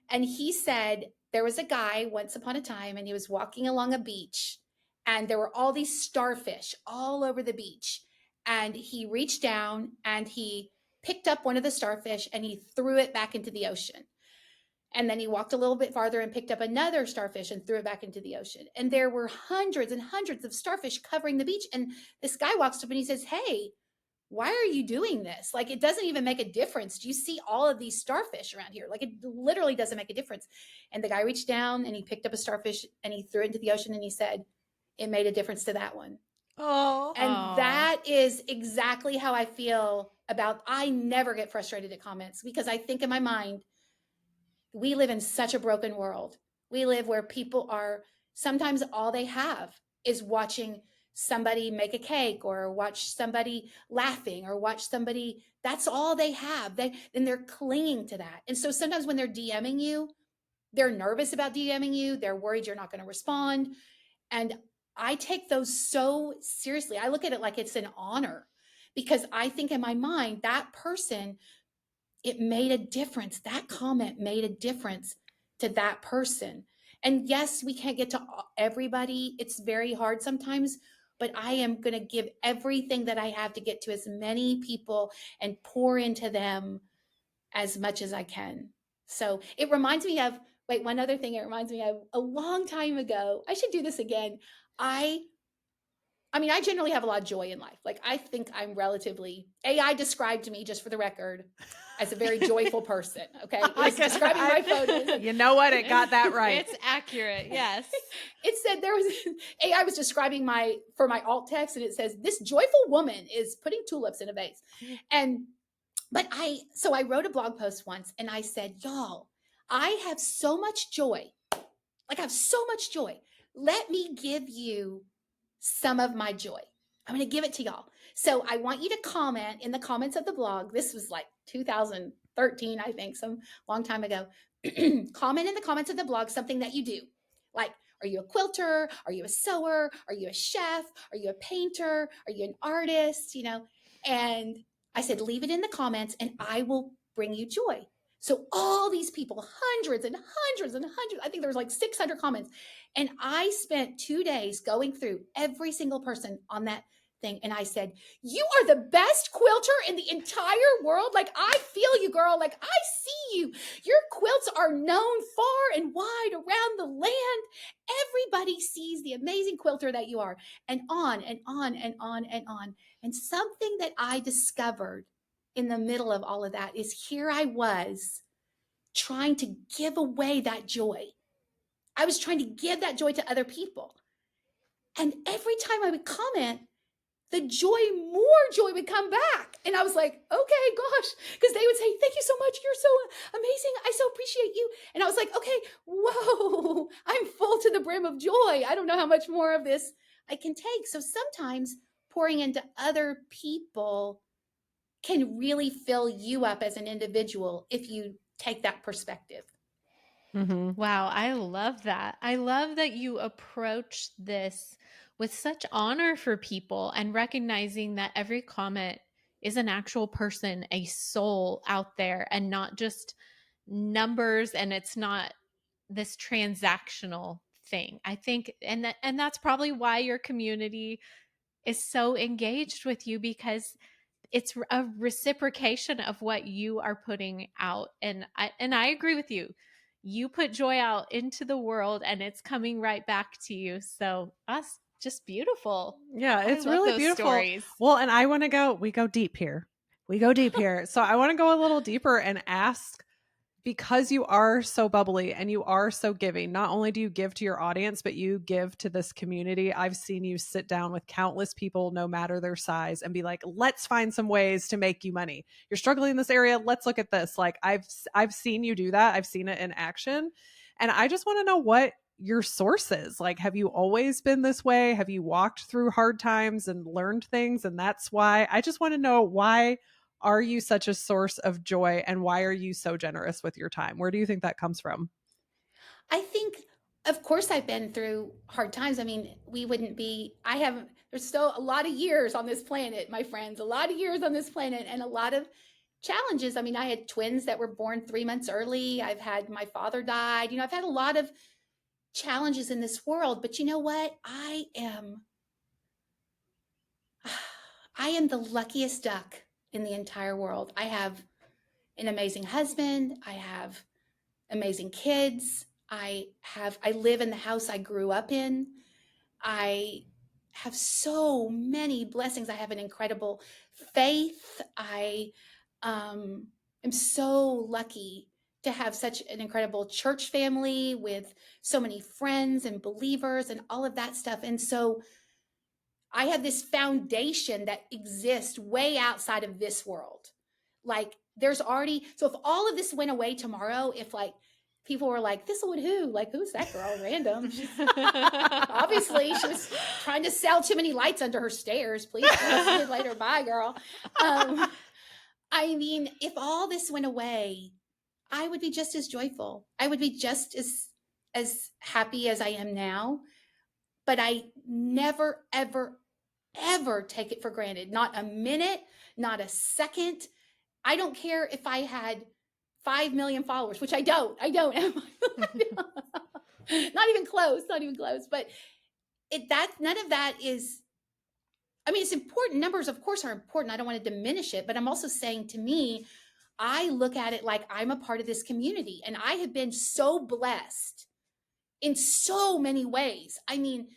and he said there was a guy once upon a time, and he was walking along a beach, and there were all these starfish all over the beach. And he reached down and he picked up one of the starfish and he threw it back into the ocean. And then he walked a little bit farther and picked up another starfish and threw it back into the ocean. And there were hundreds and hundreds of starfish covering the beach. And this guy walks up and he says, "Hey, why are you doing this? Like, it doesn't even make a difference. Do you see all of these starfish around here? Like, it literally doesn't make a difference." And the guy reached down and he picked up a starfish and he threw it into the ocean and he said, "It made a difference to that one." Oh, And that is exactly how I feel about, I never get frustrated at comments because I think in my mind, we live in such a broken world. We live where people are, sometimes all they have is watching somebody make a cake or watch somebody laughing or watch somebody, that's all they have. Then they're clinging to that. And so sometimes when they're DMing you, they're nervous about DMing you. They're worried you're not going to respond. And I take those so seriously. I look at it like it's an honor because I think in my mind, that person, it made a difference. That comment made a difference to that person. And yes, we can't get to everybody. It's very hard sometimes, but I am going to give everything that I have to get to as many people and pour into them as much as I can. So it reminds me of, wait, one other thing it reminds me of a long time ago. I should do this again. I mean, I generally have a lot of joy in life. Like, I think I'm relatively, AI described me, just for the record, as a very joyful person. Okay. It's describing my photos. You know what? It got that right. It's accurate. Yes. It said AI was describing for my alt text, and it says, "This joyful woman is putting tulips in a vase." So I wrote a blog post once and I said, "Y'all, I have so much joy. Like, I have so much joy. Let me give you some of my joy. I'm going to give it to y'all. So I want you to comment in the comments of the blog." This was like 2013, I think, some long time ago. Comment in the comments of the blog something that you do. Like, are you a quilter? Are you a sewer? Are you a chef? Are you a painter? Are you an artist? And I said, leave it in the comments and I will bring you joy. So all these people, hundreds and hundreds and hundreds, I think there was like 600 comments. And I spent 2 days going through every single person on that thing. And I said, "You are the best quilter in the entire world. Like, I feel you, girl. Like, I see you. Your quilts are known far and wide around the land. Everybody sees the amazing quilter that you are." And on and on and on and on. And something that I discovered in the middle of all of that is, here I was trying to give away that joy. I was trying to give that joy to other people. And every time I would comment, more joy would come back. And I was like, okay, gosh, because they would say, "Thank you so much. You're so amazing. I so appreciate you." And I was like, okay, whoa, I'm full to the brim of joy. I don't know how much more of this I can take. So sometimes pouring into other people can really fill you up as an individual if you take that perspective. Mm-hmm. Wow, I love that. I love that you approach this with such honor for people and recognizing that every comment is an actual person, a soul out there, and not just numbers, and it's not this transactional thing. I think and that's probably why your community is so engaged with you, because it's a reciprocation of what you are putting out. And I agree with you. You put joy out into the world and it's coming right back to you. So us, just beautiful. Yeah, it's I love really those beautiful. stories. Well, and we go deep here. So I want to go a little deeper and ask, because you are so bubbly and you are so giving, not only do you give to your audience, but you give to this community. I've seen you sit down with countless people, no matter their size, and be like, "Let's find some ways to make you money. You're struggling in this area. Let's look at this." Like, I've seen you do that. I've seen it in action. And I just want to know what your source is. Like, have you always been this way? Have you walked through hard times and learned things? And that's why I just want to know, why are you such a source of joy, and why are you so generous with your time? Where do you think that comes from? I think, of course, I've been through hard times. I mean, there's still a lot of years on this planet, my friends, a lot of years on this planet, and a lot of challenges. I mean, I had twins that were born 3 months early. I've had, my father died. I've had a lot of challenges in this world, but you know what? I am the luckiest duck in the entire world. I have an amazing husband. I have amazing kids. I live in the house I grew up in. I have so many blessings. I have an incredible faith. I am so lucky to have such an incredible church family with so many friends and believers and all of that stuff. And so I have this foundation that exists way outside of this world. Like there's already, so if all of this went away tomorrow, if like people were like, Thistlewood who? Like, who's that girl? Random. Obviously, she was trying to sell too many lights under her stairs. Please, see you later. Bye, girl. I mean, if all this went away, I would be just as joyful. I would be just as happy as I am now. But I never, ever, ever take it for granted. Not a minute, not a second. I don't care if I had 5 million followers, which I don't. Not even close. But none of that is, I mean, it's important. Numbers, of course, are important. I don't want to diminish it, but I'm also saying, to me, I look at it like I'm a part of this community, and I have been so blessed in so many ways. I mean,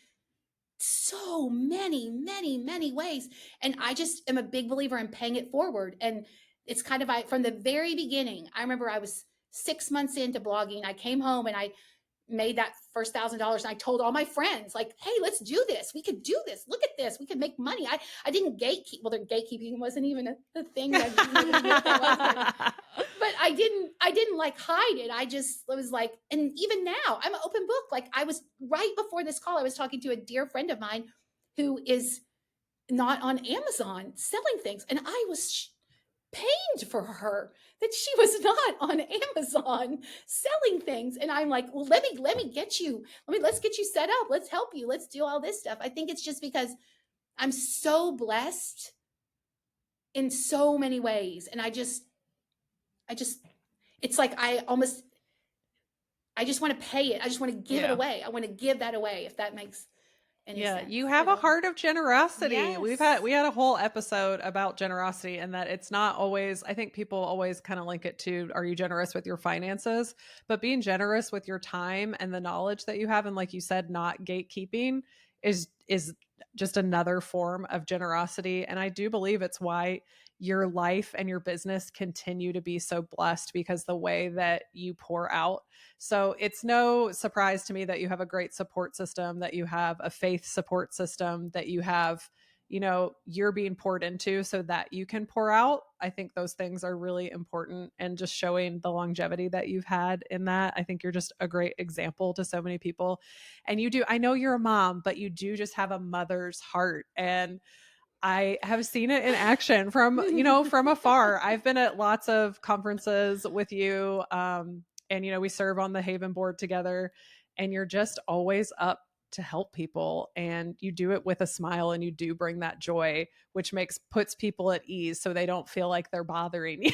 so many, many, many ways. And I just am a big believer in paying it forward. And it's kind of, from the very beginning, I remember I was 6 months into blogging. I came home and I made that first $1,000. And I told all my friends, like, hey, let's do this. We could do this. Look at this. We could make money. I didn't gatekeep. Well, their gatekeeping wasn't even a thing. But I didn't like hide it. I was like, and even now I'm an open book. Like, I was, right before this call, I was talking to a dear friend of mine who is not on Amazon selling things. And I was pained for her that she was not on Amazon selling things. And I'm like, well, let's get you set up. Let's help you. Let's do all this stuff. I think it's just because I'm so blessed in so many ways. And I just, it's like, I just want to pay it. I just want to give it away. I want to give that away, if that makes any sense. You have a heart of generosity. Yes. We had a whole episode about generosity, and that it's not always, I think people always kind of link it to, are you generous with your finances? But being generous with your time and the knowledge that you have, and like you said, not gatekeeping, is just another form of generosity. And I do believe it's why your life and your business continue to be so blessed, because the way that you pour out. So it's no surprise to me that you have a great support system, that you have a faith support system, that you have, you're being poured into so that you can pour out. I think those things are really important, and just showing the longevity that you've had in that. I think you're just a great example to so many people. And I know you're a mom, but you do just have a mother's heart. And I have seen it in action from afar. I've been at lots of conferences with you. And, we serve on the Haven board together, and you're just always up to help people, and you do it with a smile, and you do bring that joy, which puts people at ease, so they don't feel like they're bothering you.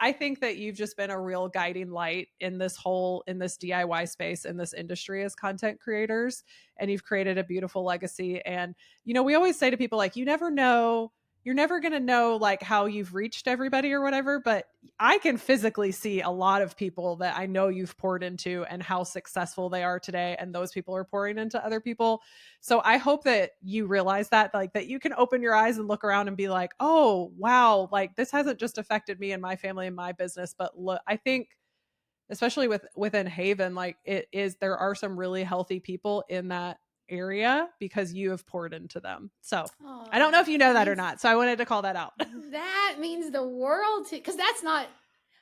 I think that you've just been a real guiding light in this DIY space, in this industry, as content creators, and you've created a beautiful legacy. And, we always say to people, like, you're never going to know like how you've reached everybody or whatever, but I can physically see a lot of people that I know you've poured into and how successful they are today. And those people are pouring into other people. So I hope that you realize that, like, that you can open your eyes and look around and be like, oh, wow, like this hasn't just affected me and my family and my business, but look, I think especially within Haven, like there are some really healthy people in that area because you have poured into them. So I don't know if you know that or not. So I wanted to call that out. That means the world to, because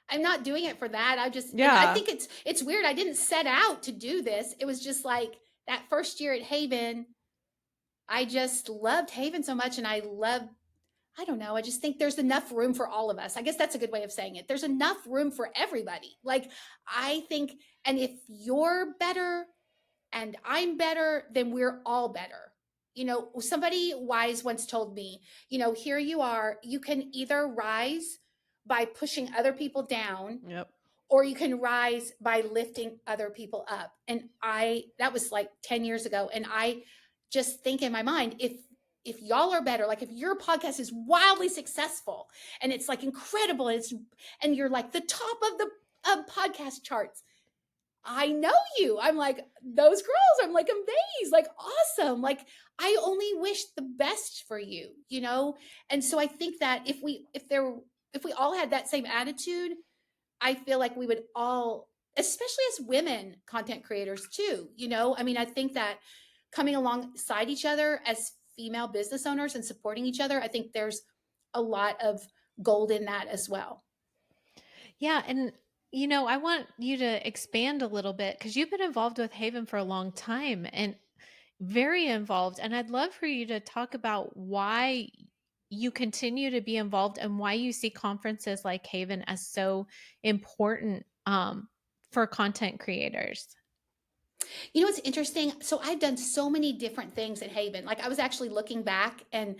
I'm not doing it for that. I think it's weird. I didn't set out to do this. It was just like that first year at Haven, I just loved Haven so much. And I just think there's enough room for all of us. I guess that's a good way of saying it. There's enough room for everybody. Like, I think, and if you're better and I'm better, then we're all better. Somebody wise once told me, here you are, you can either rise by pushing other people down, or you can rise by lifting other people up. And that was like 10 years ago. And I just think in my mind, if y'all are better, like if your podcast is wildly successful and it's like incredible and you're like the top of the podcast charts, I know you. I'm like, those girls, I'm like amazed, like awesome. Like I only wish the best for you, you know? And so I think that if we all had that same attitude, I feel like we would all, especially as women content creators too, you know? I mean, I think that coming alongside each other as female business owners and supporting each other, I think there's a lot of gold in that as well. Yeah. And, I want you to expand a little bit because you've been involved with Haven for a long time and very involved. And I'd love for you to talk about why you continue to be involved and why you see conferences like Haven as so important for content creators. You know, it's interesting. So I've done so many different things at Haven. Like I was actually looking back and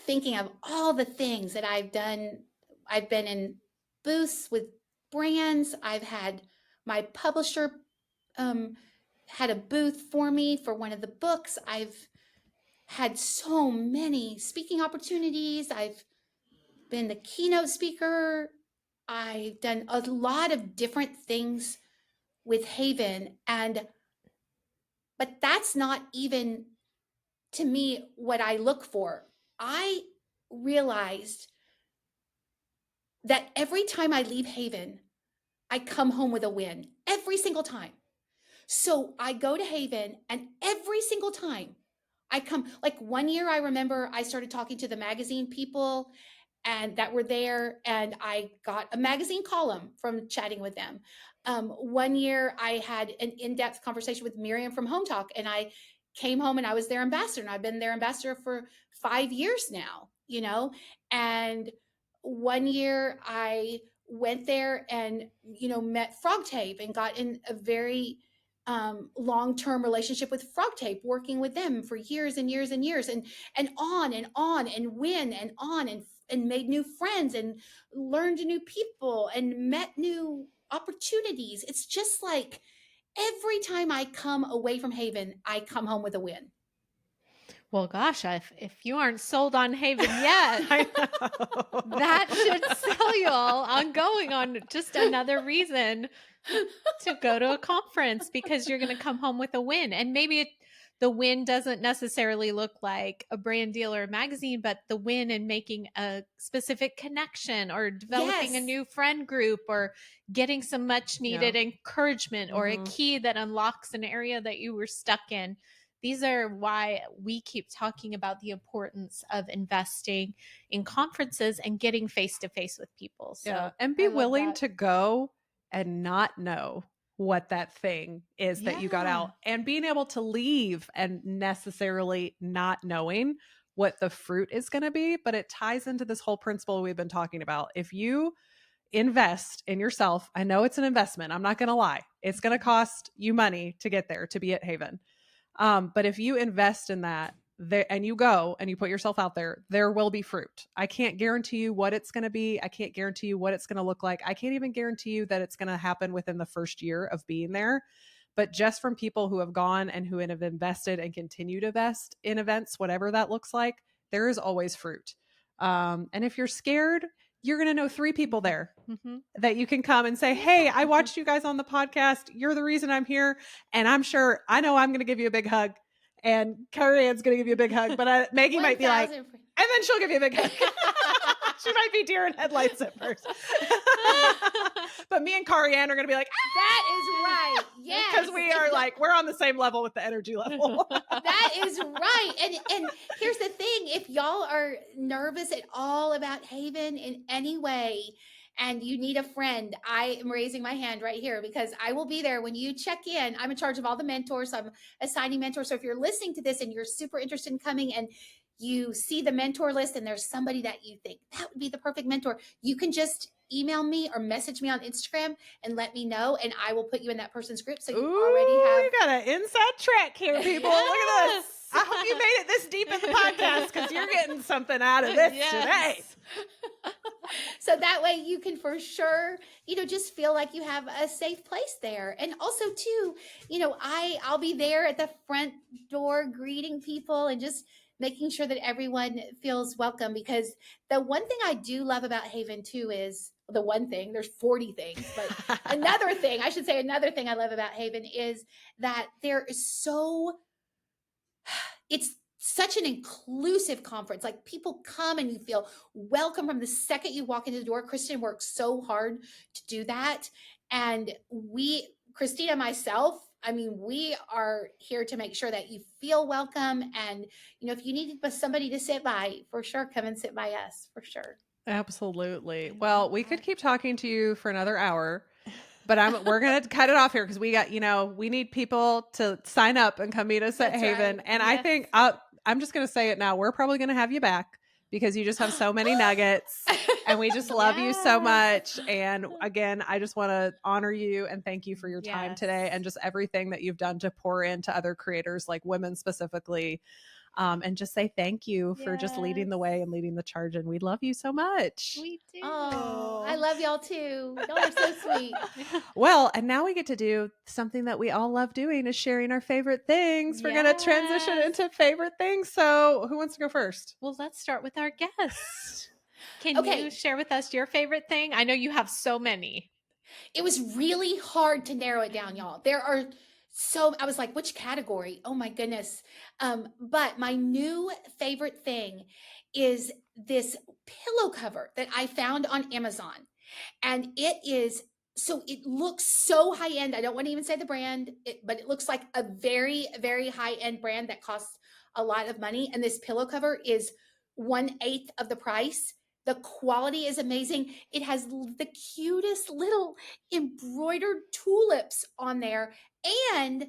thinking of all the things that I've done. I've been in booths with brands. I've had my publisher had a booth for me for one of the books. I've had so many speaking opportunities. I've been the keynote speaker. I've done a lot of different things with Haven, but that's not even to me what I look for. I realized that every time I leave Haven, I come home with a win every single time. So I go to Haven and every single time I come, like one year I remember I started talking to the magazine people and that were there, and I got a magazine column from chatting with them. One year I had an in-depth conversation with Miriam from Home Talk, and I came home and I was their ambassador, and I've been their ambassador for 5 years now, you know? And one year I went there and, met Frog Tape and got in a very long-term relationship with Frog Tape, working with them for years and years and years, and on and on, and win and on, and made new friends and learned new people and met new opportunities. It's just like every time I come away from Haven, I come home with a win. Well, gosh, if you aren't sold on Haven yet, that should sell you all on going on just another reason to go to a conference, because you're going to come home with a win. And maybe the win doesn't necessarily look like a brand deal or a magazine, but the win in making a specific connection or developing a new friend group or getting some much needed encouragement or a key that unlocks an area that you were stuck in. These are why we keep talking about the importance of investing in conferences and getting face-to-face with people. So, and be willing to go and not know what that thing is that you got out, and being able to leave and necessarily not knowing what the fruit is going to be. But it ties into this whole principle we've been talking about. If you invest in yourself, I know it's an investment. I'm not going to lie. It's going to cost you money to get there, to be at Haven. But if you invest in that and you go and you put yourself out there, there will be fruit. I can't guarantee you what it's going to be. I can't guarantee you what it's going to look like. I can't even guarantee you that it's going to happen within the first year of being there. But just from people who have gone and who have invested and continue to invest in events, whatever that looks like, there is always fruit. And if you're scared, you're going to know 3 people there that you can come and say, hey, I watched you guys on the podcast. You're the reason I'm here. And I know I'm going to give you a big hug. And KariAnne's going to give you a big hug. But Maggie might be like, and then she'll give you a big hug. She might be deer in headlights at first. But me and KariAnne are going to be like, that is right. Yes. Because we are like, we're on the same level with the energy level. That is right. And here's the thing. If y'all are nervous at all about Haven in any way, and you need a friend, I am raising my hand right here, because I will be there when you check in. I'm in charge of all the mentors. So I'm assigning mentors. So if you're listening to this and you're super interested in coming and you see the mentor list and there's somebody that you think that would be the perfect mentor, you can just email me or message me on Instagram and let me know, and I will put you in that person's group. So you already have. You got an inside track here, people. Look at this. I hope you made it this deep in the podcast, because you're getting something out of this today. So that way you can for sure, just feel like you have a safe place there. And also too, I'll be there at the front door greeting people and just making sure that everyone feels welcome. Because the one thing I do love about Haven too is the one thing, there's 40 things, but another thing I love about Haven is that there is it's such an inclusive conference. Like people come and you feel welcome from the second you walk into the door. Kristen works so hard to do that. And Christina, myself, I mean, we are here to make sure that you feel welcome. And, if you need somebody to sit by, for sure, come and sit by us, for sure. Absolutely. Well, we could keep talking to you for another hour, but we're going to cut it off here because we got, we need people to sign up and come meet us at Haven. Right. And I think I'm just going to say it now. We're probably going to have you back because you just have so many nuggets and we just love you so much. And again, I just want to honor you and thank you for your time today and just everything that you've done to pour into other creators, like women specifically. And just say thank you for just leading the way and leading the charge. And we love you so much. We do. Oh, I love y'all too. Y'all are so sweet. Well, and now we get to do something that we all love doing is sharing our favorite things. We're going to transition into favorite things. So who wants to go first? Well, let's start with our guest. Can you share with us your favorite thing? I know you have so many. It was really hard to narrow it down, y'all. I was like, which category? Oh my goodness. But my new favorite thing is this pillow cover that I found on Amazon. And it looks so high end. I don't want to even say the brand, but it looks like a very, very high end brand that costs a lot of money. And this pillow cover is 1/8 of the price. The quality is amazing. It has the cutest little embroidered tulips on there, and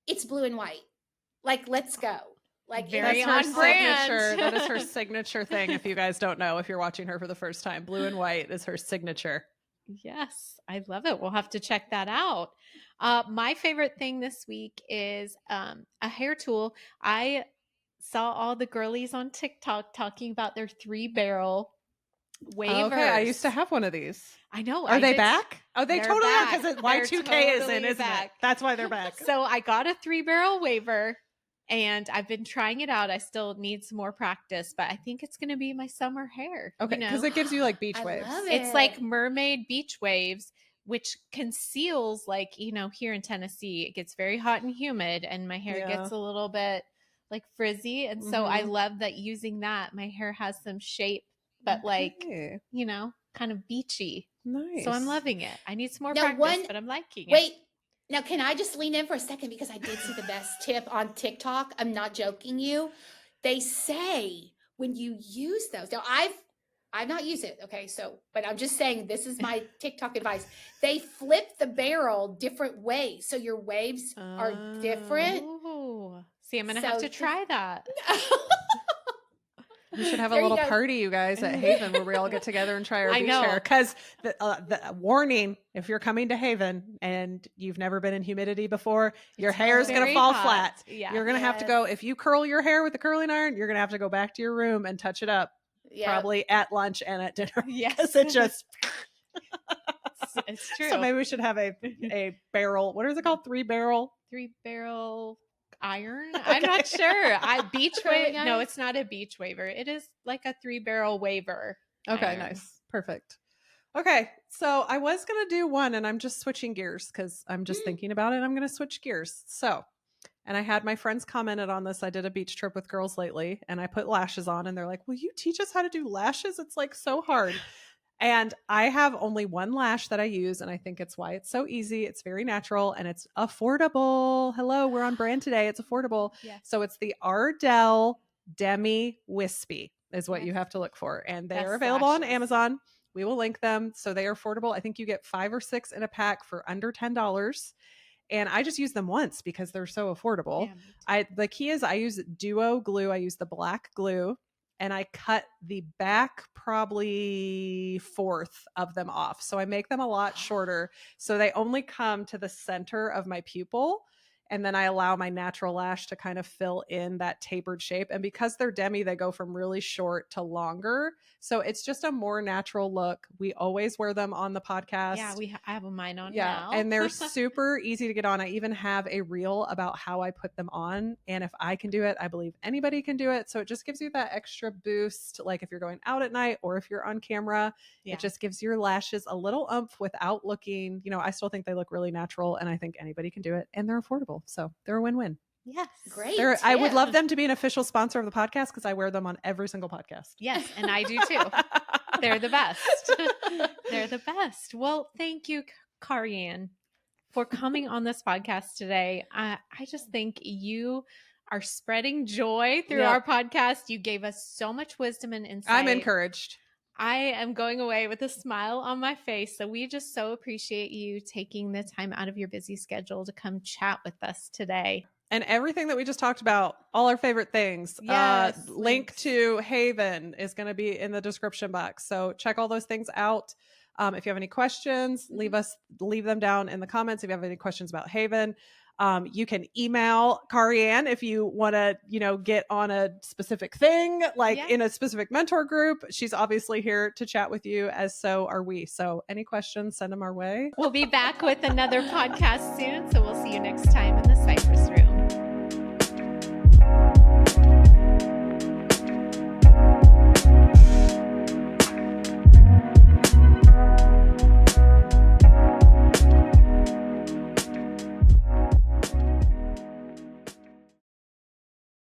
it's blue and white. Like, let's go. Like, very that's on her brand. Signature. That is her signature thing. If you guys don't know, if you're watching her for the first time, blue and white is her signature. Yes, I love it. We'll have to check that out. My favorite thing this week is a hair tool. I saw all the girlies on TikTok talking about their 3-barrel wavers. Okay, I used to have one of these. I know. Are they back? Oh, they They're totally back. are because Y2K is in, totally isn't back. it? That's why they're back. So I got a 3-barrel waver and I've been trying it out. I still need some more practice, but I think it's going to be my summer hair. Okay, because it gives you like beach I waves. love It's like mermaid beach waves, which conceals, like, here in Tennessee, it gets very hot and humid and my hair gets a little bit like frizzy. And so I love that using that, my hair has some shape, but like, kind of beachy. Nice. So I'm loving it. I need some more Now, practice, but I'm liking it. Wait, now can I just lean in for a second because I did see the best tip on TikTok. I'm not joking you. They say when you use those, now I've not used it, okay, but I'm just saying this is my TikTok advice. They flip the barrel different ways, so your waves are different. Oh, see, I'm gonna have to try that. We should have a little party, you guys, at Haven where we all get together and try our beach hair. Because the warning, if you're coming to Haven and you've never been in humidity before, your hair is going to fall flat. Yeah. You're going to have to go, if you curl your hair with the curling iron, you're going to have to go back to your room and touch it up. Probably at lunch and at dinner. Yes. It just... It's true. So maybe we should have a barrel. What is it called? 3-barrel? 3-barrel... iron. I'm not sure. Beach wave. No, it's not a beach waver. It is like a 3-barrel waver. Okay, iron. Nice. Perfect. Okay, so I was going to do one and I'm just switching gears because I'm just thinking about it. I'm going to switch gears. So, and I had my friends commented on this. I did a beach trip with girls lately and I put lashes on and they're like, will you teach us how to do lashes? It's like so hard. And I have only one lash that I use, and I think it's why it's so easy. It's very natural, and it's affordable. Hello, we're on brand today. It's affordable. Yes. So it's the Ardell Demi Wispy is what you have to look for. And they are available on Amazon. We will link them. So they are affordable. I think you get 5 or 6 in a pack for under $10. And I just use them once because they're so affordable. Yeah, the key is I use duo glue. I use the black glue. And I cut the back probably 1/4 of them off. So I make them a lot shorter. So they only come to the center of my pupil. And then I allow my natural lash to kind of fill in that tapered shape. And because they're demi, they go from really short to longer. So it's just a more natural look. We always wear them on the podcast. Yeah, I have mine on now. And they're super easy to get on. I even have a reel about how I put them on. And if I can do it, I believe anybody can do it. So it just gives you that extra boost. Like if you're going out at night or if you're on camera, it just gives your lashes a little oomph without looking, I still think they look really natural, and I think anybody can do it, and they're affordable. So they're a win-win. Yes. Great. I would love them to be an official sponsor of the podcast because I wear them on every single podcast. Yes, and I do too. They're the best. They're the best. Well, thank you, KariAnne, for coming on this podcast today. I just think you are spreading joy through our podcast. You gave us so much wisdom and insight. I'm encouraged. I am going away with a smile on my face. So we just so appreciate you taking the time out of your busy schedule to come chat with us today. And everything that we just talked about, all our favorite things, link to Haven is going to be in the description box. So check all those things out. If you have any questions, leave them down in the comments. If you have any questions about Haven, you can email KariAnne if you want to, get on a specific thing, like in a specific mentor group. She's obviously here to chat with you, as so are we. So any questions, send them our way. We'll be back with another podcast soon. So we'll see you next time in the Cypress Room.